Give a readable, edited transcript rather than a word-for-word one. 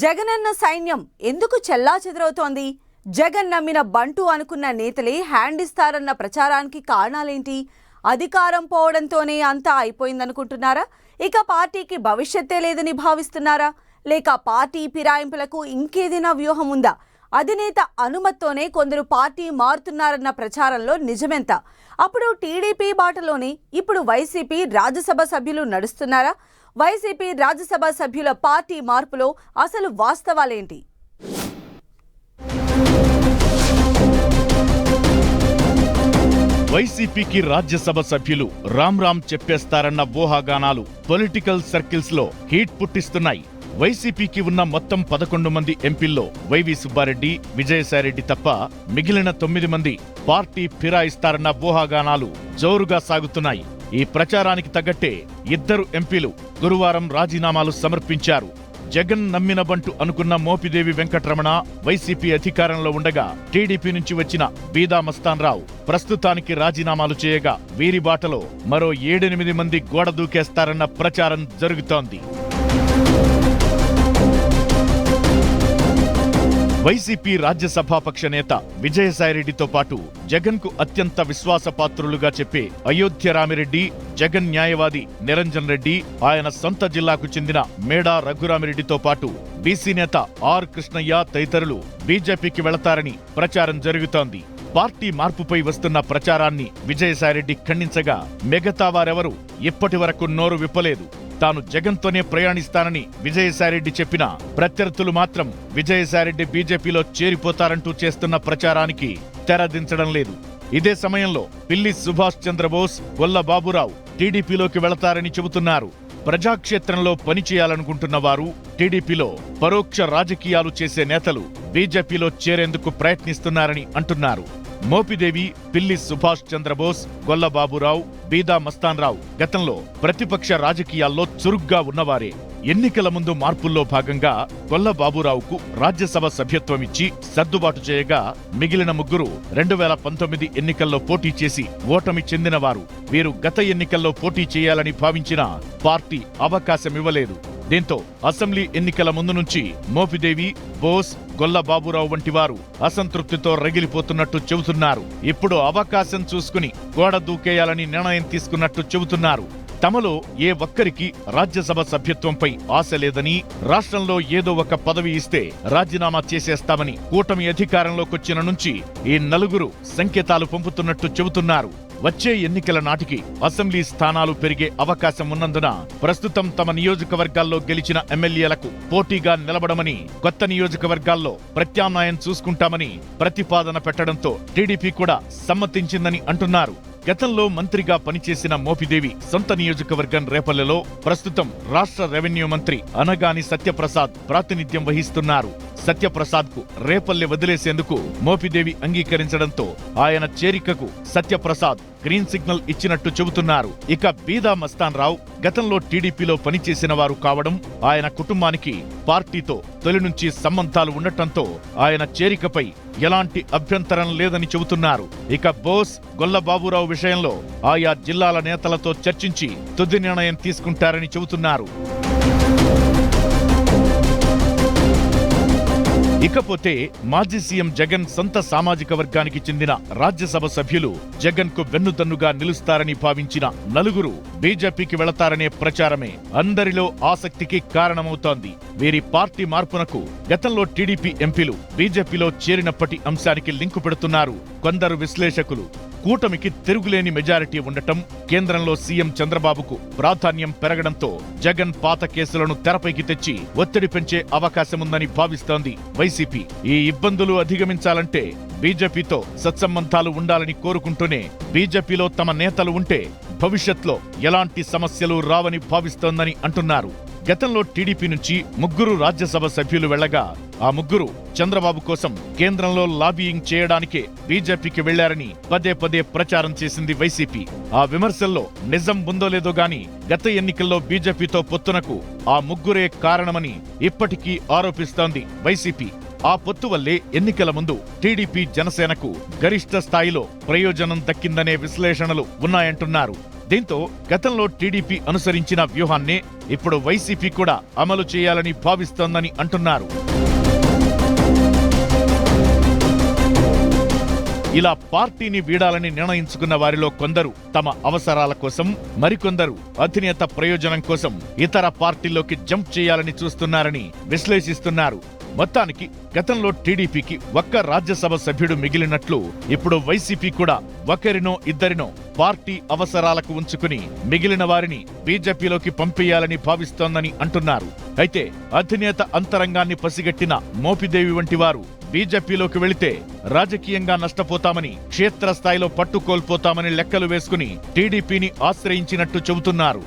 జగనన్న సైన్యం ఎందుకు చెల్లాచెదరవుతోంది? జగన్ నమ్మిన బంటు అనుకున్న నేతలే హ్యాండ్ ఇస్తారన్న ప్రచారానికి కారణాలేంటి? అధికారం పోవడంతోనే అంతా అయిపోయిందనుకుంటున్నారా? ఇక పార్టీకి భవిష్యత్తే లేదని భావిస్తున్నారా? లేక పార్టీ ఫిరాయింపులకు ఇంకేదైనా వ్యూహం ఉందా? అధినేత అనుమతితోనే కొందరు పార్టీ మారుతున్నారన్న ప్రచారంలో నిజమెంత? అప్పుడు టీడీపీ బాటలోనే ఇప్పుడు వైసీపీ రాజ్యసభ సభ్యులు నడుస్తున్నారా? వైసీపీ రాజ్యసభ సభ్యుల పార్టీ మార్పులో అసలు వాస్తవాలేంటి? వైసీపీకి రాజ్యసభ సభ్యులు రామ్ చెప్పేస్తారన్న ఊహాగానాలు పొలిటికల్ సర్కిల్స్ లో హీట్ పుట్టిస్తున్నాయి. వైసీపీకి ఉన్న మొత్తం 11 మంది ఎంపీల్లో వైవి సుబ్బారెడ్డి, విజయసాయిరెడ్డి తప్ప మిగిలిన 9 మంది పార్టీ ఫిరాయిస్తారన్న ఊహాగానాలు జోరుగా సాగుతున్నాయి. ఈ ప్రచారానికి తగ్గట్టే 2 ఎంపీలు గురువారం రాజీనామాలు సమర్పించారు. జగన్ నమ్మిన బంటు అనుకున్న మోపిదేవి వెంకటరమణ వైసీపీ అధికారంలో ఉండగా టీడీపీ నుంచి వచ్చిన బీదా మస్తాన్ రావు ప్రస్తుతానికి రాజీనామాలు చేయగా వీరి బాటలో మరో 7-8 మంది గోడ దూకేస్తారన్న ప్రచారం జరుగుతోంది. వైసీపీ రాజ్యసభాపక్ష నేత విజయసాయిరెడ్డితో పాటు జగన్ కు అత్యంత విశ్వాసపాత్రులుగా చెప్పే అయోధ్య రామిరెడ్డి, జగన్ న్యాయవాది నిరంజన్ రెడ్డి, ఆయన సొంత జిల్లాకు చెందిన మేడా రఘురామిరెడ్డితో పాటు బీసీ నేత ఆర్ కృష్ణయ్య తదితరులు బీజేపీకి వెళతారని ప్రచారం జరుగుతోంది. పార్టీ మార్పుపై వస్తున్న ప్రచారాన్ని విజయసాయిరెడ్డి ఖండించగా మిగతా వారెవరూ ఇప్పటి వరకు నోరు విప్పలేదు. తాను జగన్తోనే ప్రయాణిస్తానని విజయసాయిరెడ్డి చెప్పినా ప్రత్యర్థులు మాత్రం విజయసాయిరెడ్డి బీజేపీలో చేరిపోతారంటూ చేస్తున్న ప్రచారానికి తెరదించడం లేదు. ఇదే సమయంలో పిల్లి సుభాష్ చంద్రబోస్, గొల్ల బాబురావు టీడీపీలోకి వెళతారని చెబుతున్నారు. ప్రజాక్షేత్రంలో పనిచేయాలనుకుంటున్న వారు, టీడీపీలో పరోక్ష రాజకీయాలు చేసే నేతలు బీజేపీలో చేరేందుకు ప్రయత్నిస్తున్నారని అంటున్నారు. మోపిదేవి, పిల్లి సుభాష్ చంద్రబోస్, గొల్ల బాబురావు, బీదా మస్తాన్ రావు గతంలో ప్రతిపక్ష రాజకీయాల్లో చురుగ్గా ఉన్నవారే. ఎన్నికల ముందు మార్పుల్లో భాగంగా గొల్ల బాబురావుకు రాజ్యసభ సభ్యత్వం ఇచ్చి సర్దుబాటు చేయగా మిగిలిన ముగ్గురు 2019 ఎన్నికల్లో పోటీ చేసి ఓటమి చెందినవారు. వీరు గత ఎన్నికల్లో పోటీ చేయాలని భావించినా పార్టీ అవకాశమివ్వలేదు. దీంతో అసెంబ్లీ ఎన్నికల ముందు నుంచి మోపిదేవి, బోస్, గొల్ల బాబురావు వంటి వారు అసంతృప్తితో రగిలిపోతున్నట్టు చెబుతున్నారు. ఇప్పుడు అవకాశం చూసుకుని గోడ దూకేయాలని నిర్ణయం తీసుకున్నట్టు చెబుతున్నారు. తమలో ఏ ఒక్కరికి రాజ్యసభ సభ్యత్వంపై ఆశ లేదని, రాష్ట్రంలో ఏదో ఒక పదవి ఇస్తే రాజీనామా చేసేస్తామని కూటమి అధికారంలోకొచ్చిన నుంచి ఈ నలుగురు సంకేతాలు పంపుతున్నట్టు చెబుతున్నారు. వచ్చే ఎన్నికల నాటికి అసెంబ్లీ స్థానాలు పెరిగే అవకాశం ఉన్నందున ప్రస్తుతం తమ నియోజకవర్గాల్లో గెలిచిన ఎమ్మెల్యేలకు పోటీగా నిలబడమని, కొత్త నియోజకవర్గాల్లో ప్రత్యామ్నాయం చూసుకుంటామని ప్రతిపాదన పెట్టడంతో టీడీపీ కూడా సమ్మతించిందని అంటున్నారు. గతంలో మంత్రిగా పనిచేసిన మోపిదేవి సొంత నియోజకవర్గం రేపల్లెలో ప్రస్తుతం రాష్ట్ర రెవెన్యూ మంత్రి అనగాని సత్యప్రసాద్ ప్రాతినిధ్యం వహిస్తున్నారు. సత్యప్రసాద్ కు రేపల్లె వదిలేసేందుకు మోపిదేవి అంగీకరించడంతో ఆయన చేరికకు సత్యప్రసాద్ గ్రీన్ సిగ్నల్ ఇచ్చినట్టు చెబుతున్నారు. ఇక బీదా మస్తాన్ రావు గతంలో టీడీపీలో పనిచేసిన వారు కావడం, ఆయన కుటుంబానికి పార్టీతో తొలి నుంచి సంబంధాలు ఉండటంతో ఆయన చేరికపై ఎలాంటి అభ్యంతరం లేదని చెబుతున్నారు. ఇక బోస్, గొల్ల బాబురావు విషయంలో ఆయా జిల్లాల నేతలతో చర్చించి తుది నిర్ణయం తీసుకుంటారని చెబుతున్నారు. ఇకపోతే మాజీ సీఎం జగన్ సొంత సామాజిక వర్గానికి చెందిన రాజ్యసభ సభ్యులు జగన్ కు వెన్నుదన్నుగా నిలుస్తారని భావించిన నలుగురు బీజేపీకి వెళతారనే ప్రచారమే అందరిలో ఆసక్తికి కారణమవుతోంది. వీరి పార్టీ మార్పునకు గతంలో టీడీపీ ఎంపీలు బీజేపీలో చేరినప్పటి అంశానికి లింకు పెడుతున్నారు కొందరు విశ్లేషకులు. కూటమికి తిరుగులేని మెజారిటీ ఉండటం, కేంద్రంలో సీఎం చంద్రబాబుకు ప్రాధాన్యం పెరగడంతో జగన్ పాత కేసులను తెరపైకి తెచ్చి ఒత్తిడి పెంచే అవకాశముందని భావిస్తోంది వైసీపీ. ఈ ఇబ్బందులు అధిగమించాలంటే బీజేపీతో సత్సంబంధాలు ఉండాలని కోరుకుంటూనే బీజేపీలో తమ నేతలు ఉంటే భవిష్యత్లో ఎలాంటి సమస్యలు రావని భావిస్తోందని అంటున్నారు. గతంలో టీడీపీ నుంచి 3 రాజ్యసభ సభ్యులు వెళ్లగా ఆ 3 చంద్రబాబు కోసం కేంద్రంలో లాబీయింగ్ చేయడానికే బీజేపీకి వెళ్లారని పదే ప్రచారం చేసింది వైసీపీ. ఆ విమర్శల్లో నిజం ఉందో లేదో గాని గత ఎన్నికల్లో బీజేపీతో పొత్తునకు ఆ 3 కారణమని ఇప్పటికీ ఆరోపిస్తోంది వైసీపీ. ఆ పొత్తు వల్లే ఎన్నికల ముందు టీడీపీ, జనసేనకు గరిష్ట స్థాయిలో ప్రయోజనం దక్కిందనే విశ్లేషణలు ఉన్నాయంటున్నారు. దీంతో గతంలో టీడీపీ అనుసరించిన వ్యూహాన్నే ఇప్పుడు వైసీపీ కూడా అమలు చేయాలని భావిస్తోందని అంటున్నారు. ఇలా పార్టీని వీడాలని నిర్ణయించుకున్న వారిలో కొందరు తమ అవసరాల కోసం, మరికొందరు అధినేత ప్రయోజనం కోసం ఇతర పార్టీల్లోకి జంప్ చేయాలని చూస్తున్నారని విశ్లేషిస్తున్నారు. మొత్తానికి గతంలో టీడీపీకి ఒక్క రాజ్యసభ సభ్యుడు మిగిలినట్లు ఇప్పుడు వైసీపీ కూడా ఒకరినో ఇద్దరినో పార్టీ అవసరాలకు ఉంచుకుని మిగిలిన వారిని బీజేపీలోకి పంపేయాలని భావిస్తోందని అంటున్నారు. అయితే అధినేత అంతరంగాన్ని పసిగట్టిన మోపిదేవి వంటి వారు బీజేపీలోకి వెళితే రాజకీయంగా నష్టపోతామని, క్షేత్రస్థాయిలో పట్టు కోల్పోతామని లెక్కలు వేసుకుని టీడీపీని ఆశ్రయించినట్టు చెబుతున్నారు.